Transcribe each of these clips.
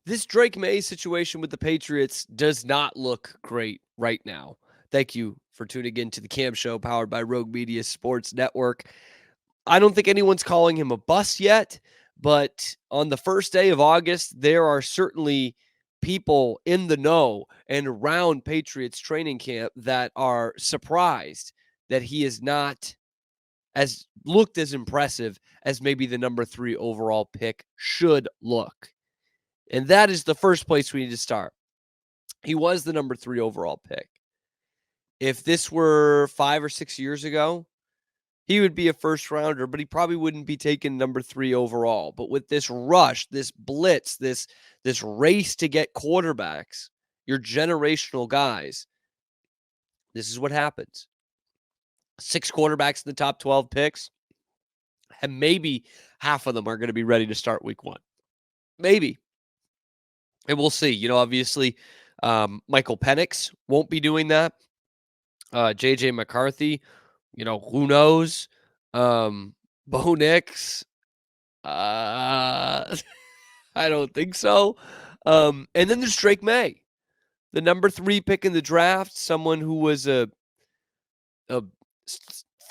This Drake Maye situation with the Patriots does not look great right now. Thank you for tuning in to the Cam Show powered by Rogue Media Sports Network. I don't think anyone's calling him a bust yet, but on the first day of August, there are certainly people in the know and around Patriots training camp that are surprised that he is not as looked as impressive as maybe the number 3 overall pick should look. And that is the first place we need to start. He was the number 3 overall pick. If this were 5 or 6 years ago, he would be a first rounder, but he probably wouldn't be taken number 3 overall. But with this rush, this blitz, this race to get quarterbacks, your generational guys, this is what happens. 6 quarterbacks in the top 12 picks, and maybe half of them are going to be ready to start week 1. Maybe. And we'll see. Obviously, Michael Penix won't be doing that. J.J. McCarthy, who knows? Bo Nix, I don't think so. And then there's Drake Maye, the number 3 pick in the draft, someone who was a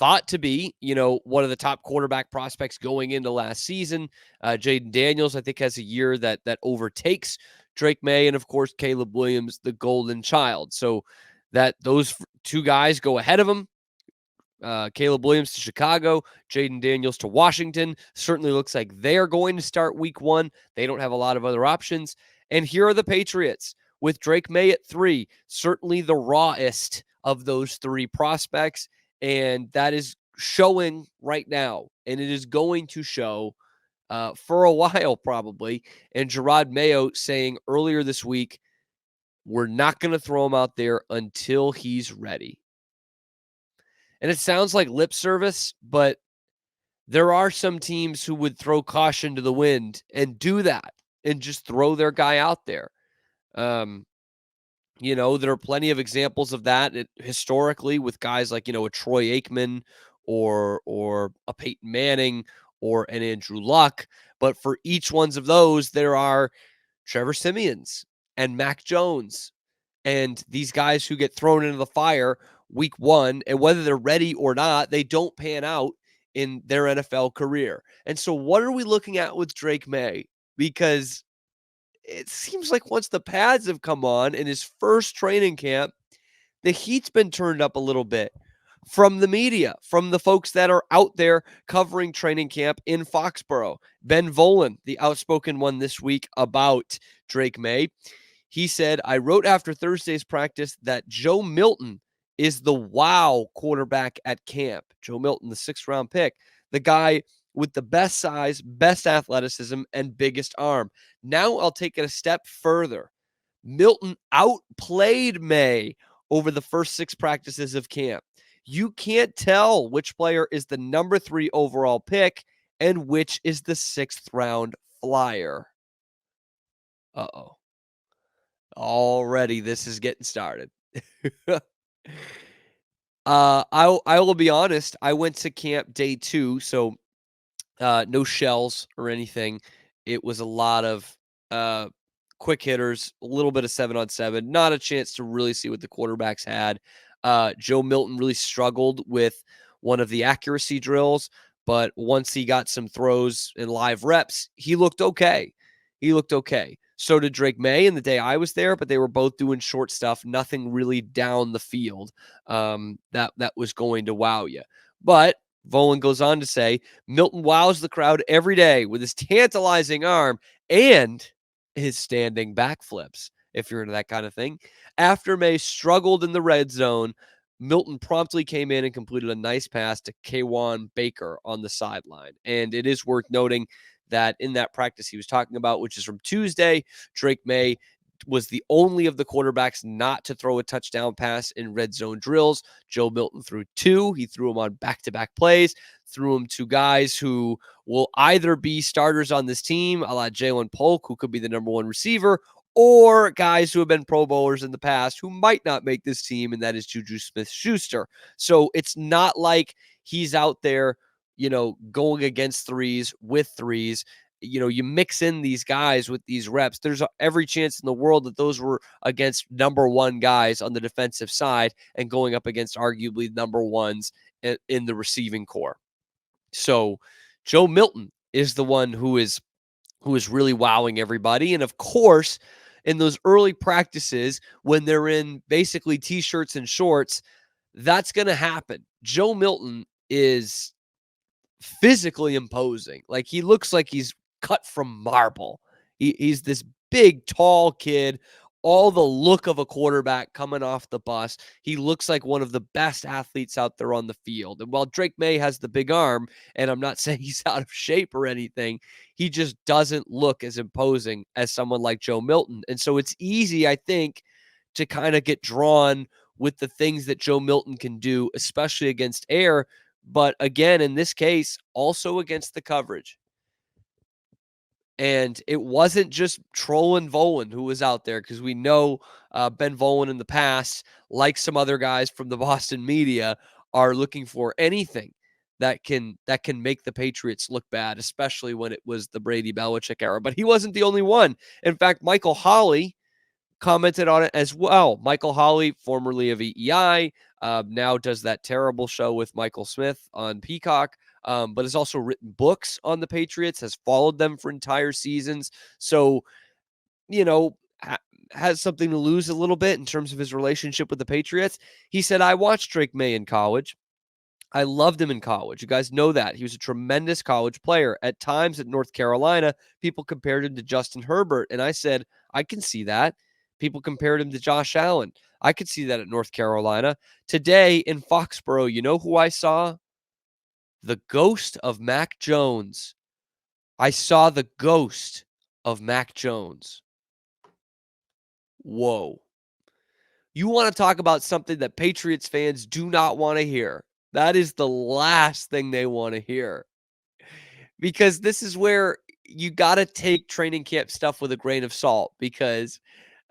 thought to be, one of the top quarterback prospects going into last season. Jaden Daniels, I think, has a year that overtakes Drake Maye, and of course Caleb Williams, the golden child. So that those 2 guys go ahead of him. Caleb Williams to Chicago, Jaden Daniels to Washington. Certainly looks like they're going to start week 1. They don't have a lot of other options. And here are the Patriots with Drake Maye at 3, certainly the rawest of those 3 prospects. And that is showing right now. And it is going to show for a while probably. And Gerard Mayo saying earlier this week, we're not going to throw him out there until he's ready. And it sounds like lip service, but there are some teams who would throw caution to the wind and do that and just throw their guy out there. There are plenty of examples of that historically with guys like, a Troy Aikman or a Peyton Manning or an Andrew Luck. But for each ones of those, there are Trevor Siemians and Mac Jones and these guys who get thrown into the fire week 1, and whether they're ready or not, they don't pan out in their NFL career. And so what are we looking at with Drake Maye? Because it seems like once the pads have come on in his first training camp, the heat's been turned up a little bit from the media, from the folks that are out there covering training camp in Foxborough. Ben Volen, the outspoken one this week about Drake Maye, he said, I wrote after Thursday's practice that Joe Milton is the wow quarterback at camp. Joe Milton, the 6th-round pick, the guy with the best size, best athleticism, and biggest arm. Now I'll take it a step further. Milton outplayed Maye over the first 6 practices of camp. You can't tell which player is the number 3 overall pick and which is the 6th-round flyer. Uh-oh. Already, this is getting started. I will be honest. I went to camp day 2, so no shells or anything. It was a lot of quick hitters, a little bit of 7-on-7, not a chance to really see what the quarterbacks had. Joe Milton really struggled with one of the accuracy drills, but once he got some throws and live reps, he looked okay. So did Drake Maye in the day I was there, but they were both doing short stuff, nothing really down the field that was going to wow you. But Volen goes on to say, Milton wows the crowd every day with his tantalizing arm and his standing backflips, if you're into that kind of thing. After Maye struggled in the red zone, Milton promptly came in and completed a nice pass to K'Wan Baker on the sideline. And it is worth noting that in that practice he was talking about, which is from Tuesday, Drake Maye was the only of the quarterbacks not to throw a touchdown pass in red zone drills. Joe Milton threw 2. He threw them on back-to-back plays, threw them to guys who will either be starters on this team, a la Jalen Polk, who could be the number 1 receiver, or guys who have been Pro Bowlers in the past who might not make this team, and that is Juju Smith-Schuster. So it's not like he's out there, going against threes with threes. you mix in these guys with these reps, there's every chance in the world that those were against number one guys on the defensive side and going up against arguably number ones in the receiving core. So Joe Milton is the one who is really wowing everybody. And of course, in those early practices, when they're in basically t-shirts and shorts, that's going to happen. Joe Milton is physically imposing. Like, he looks like he's cut from marble. He's this big, tall kid, all the look of a quarterback coming off the bus. He looks like one of the best athletes out there on the field. And while Drake Maye has the big arm, and I'm not saying he's out of shape or anything, he just doesn't look as imposing as someone like Joe Milton. And so it's easy, I think, to kind of get drawn with the things that Joe Milton can do, especially against air. But again, in this case, also against the coverage. And it wasn't just trolling Volen who was out there, because we know Ben Volen in the past, like some other guys from the Boston media, are looking for anything that can make the Patriots look bad, especially when it was the Brady Belichick era. But he wasn't the only one. In fact, Michael Holley commented on it as well. Michael Holley, formerly of EEI, now does that terrible show with Michael Smith on Peacock, but has also written books on the Patriots, has followed them for entire seasons. So, you know, has something to lose a little bit in terms of his relationship with the Patriots. He said, I watched Drake Maye in college. I loved him in college. You guys know that. He was a tremendous college player. At times at North Carolina, people compared him to Justin Herbert. And I said, I can see that. People compared him to Josh Allen. I could see that at North Carolina. Today in Foxborough, you know who I saw? The ghost of Mac Jones. I saw the ghost of Mac Jones. Whoa. You want to talk about something that Patriots fans do not want to hear? That is the last thing they want to hear. Because this is where you got to take training camp stuff with a grain of salt, because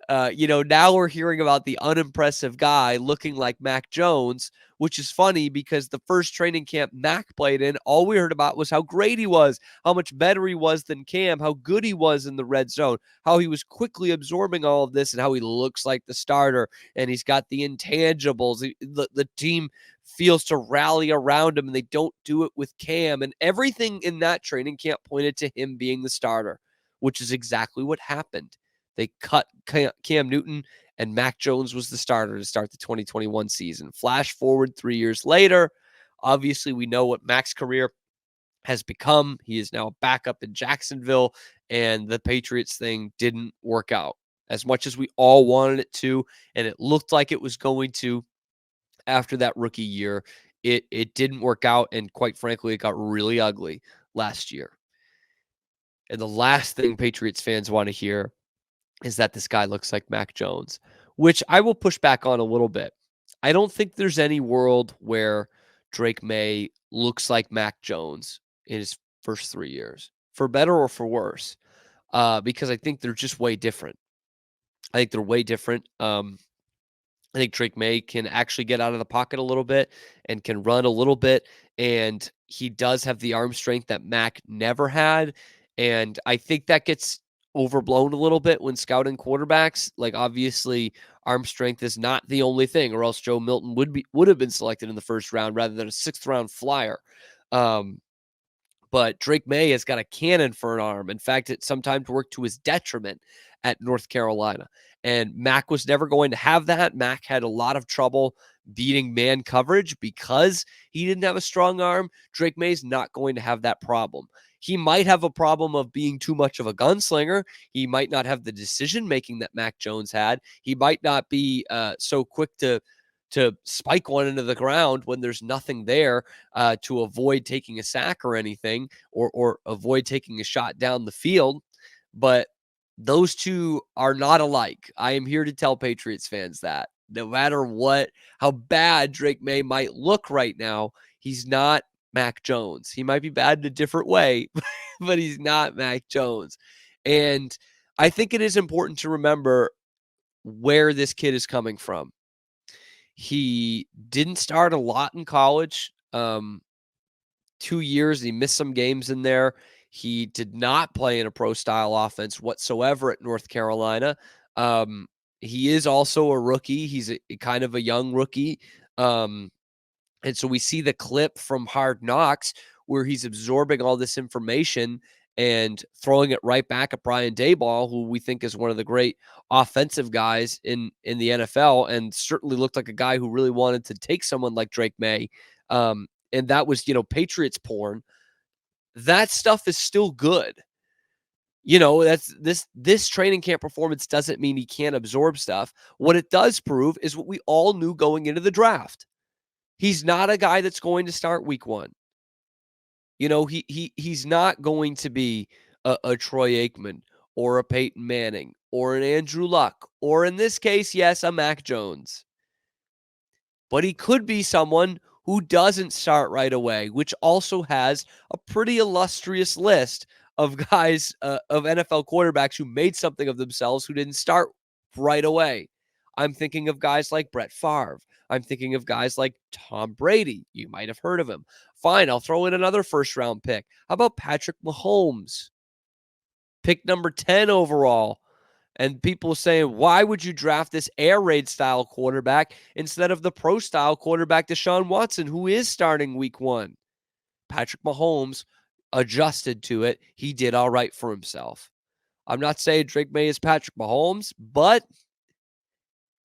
now we're hearing about the unimpressive guy looking like Mac Jones, which is funny because the first training camp Mac played in, all we heard about was how great he was, how much better he was than Cam, how good he was in the red zone, how he was quickly absorbing all of this, and how he looks like the starter, and he's got the intangibles. The team feels to rally around him, and they don't do it with Cam, and everything in that training camp pointed to him being the starter, which is exactly what happened. They cut Cam Newton, and Mac Jones was the starter to start the 2021 season. Flash forward 3 years later, obviously we know what Mac's career has become. He is now a backup in Jacksonville, and the Patriots thing didn't work out as much as we all wanted it to, and it looked like it was going to after that rookie year. It didn't work out, and quite frankly, it got really ugly last year. And the last thing Patriots fans want to hear is that this guy looks like Mac Jones, which I will push back on a little bit. I don't think there's any world where Drake Maye looks like Mac Jones in his first 3 years, for better or for worse, because I think they're just way different. I think they're way different. I think Drake Maye can actually get out of the pocket a little bit and can run a little bit. And he does have the arm strength that Mac never had. And I think that gets overblown a little bit when scouting quarterbacks. Like, obviously, arm strength is not the only thing, or else Joe Milton would have been selected in the first round rather than a 6th round flyer. But Drake Maye has got a cannon for an arm. In fact, it sometimes worked to his detriment at North Carolina. And Mac was never going to have that. Mac had a lot of trouble beating man coverage because he didn't have a strong arm. Drake Maye's not going to have that problem. He might have a problem of being too much of a gunslinger. He might not have the decision making that Mac Jones had. He might not be so quick to spike one into the ground when there's nothing there, to avoid taking a sack or anything, or avoid taking a shot down the field. But those two are not alike. I am here to tell Patriots fans that no matter how bad Drake Maye might look right now, he's not Mac Jones. He might be bad in a different way, but he's not Mac Jones. And I think it is important to remember where this kid is coming from. He didn't start a lot in college. 2 years, he missed some games in there. He did not play in a pro-style offense whatsoever at North Carolina. He is also a rookie. He's a kind of a young rookie. And so we see the clip from Hard Knocks where he's absorbing all this information and throwing it right back at Brian Daboll, who we think is one of the great offensive guys in the NFL, and certainly looked like a guy who really wanted to take someone like Drake Maye. And that was, Patriots porn. That stuff is still good. That's this training camp performance doesn't mean he can't absorb stuff. What it does prove is what we all knew going into the draft. He's not a guy that's going to start week 1. He's not going to be a Troy Aikman or a Peyton Manning or an Andrew Luck or, in this case, yes, a Mac Jones. But he could be someone who doesn't start right away, which also has a pretty illustrious list of guys, of NFL quarterbacks who made something of themselves who didn't start right away. I'm thinking of guys like Brett Favre. I'm thinking of guys like Tom Brady. You might have heard of him. Fine, I'll throw in another first-round pick. How about Patrick Mahomes? Pick number 10 overall. And people saying, why would you draft this air raid style quarterback instead of the pro style quarterback Deshaun Watson, who is starting week 1? Patrick Mahomes adjusted to it. He did all right for himself. I'm not saying Drake Maye is Patrick Mahomes, but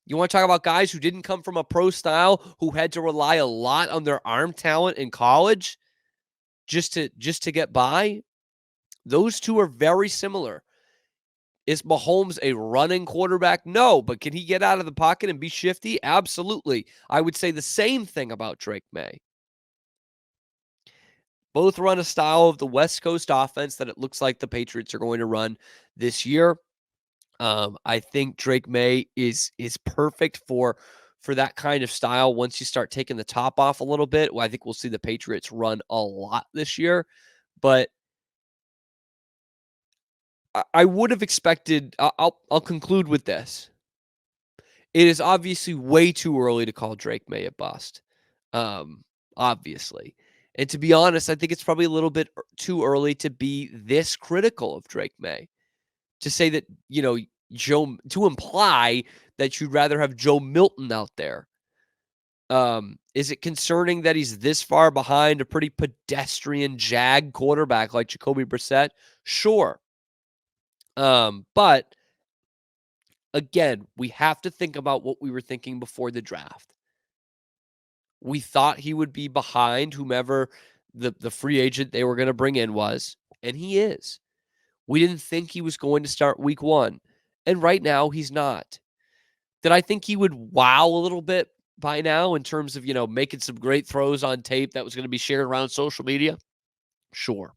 you want to talk about guys who didn't come from a pro style, who had to rely a lot on their arm talent in college just to get by? Those two are very similar. Is Mahomes a running quarterback? No, but can he get out of the pocket and be shifty? Absolutely. I would say the same thing about Drake Maye. Both run a style of the West Coast offense that it looks like the Patriots are going to run this year. I think Drake Maye is perfect for that kind of style. Once you start taking the top off a little bit, I think we'll see the Patriots run a lot this year. But I would have expected. I'll conclude with this. It is obviously way too early to call Drake Maye a bust. Obviously. And to be honest, I think it's probably a little bit too early to be this critical of Drake Maye. To say that, to imply that you'd rather have Joe Milton out there. Is it concerning that he's this far behind a pretty pedestrian jag quarterback like Jacoby Brissett? Sure. But again, we have to think about what we were thinking before the draft. We thought he would be behind whomever the free agent they were going to bring in was, and he is. We didn't think he was going to start week 1, and right now he's not. Did I think he would wow a little bit by now in terms of, making some great throws on tape that was going to be shared around social media? Sure.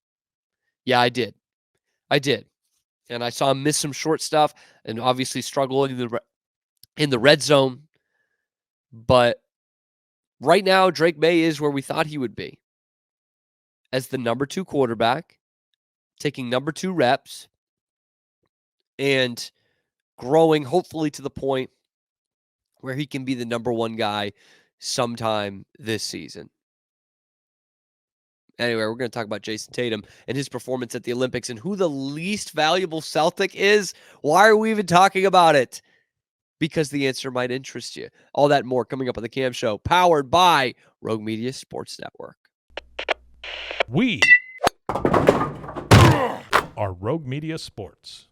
Yeah, I did. And I saw him miss some short stuff and obviously struggle in the red zone. But right now, Drake Maye is where we thought he would be. As the number 2 quarterback, taking number 2 reps, and growing hopefully to the point where he can be the number 1 guy sometime this season. Anyway, we're going to talk about Jason Tatum and his performance at the Olympics and who the least valuable Celtic is. Why are we even talking about it? Because the answer might interest you. All that and more coming up on the Cam Show, powered by Rogue Media Sports Network. We are Rogue Media Sports.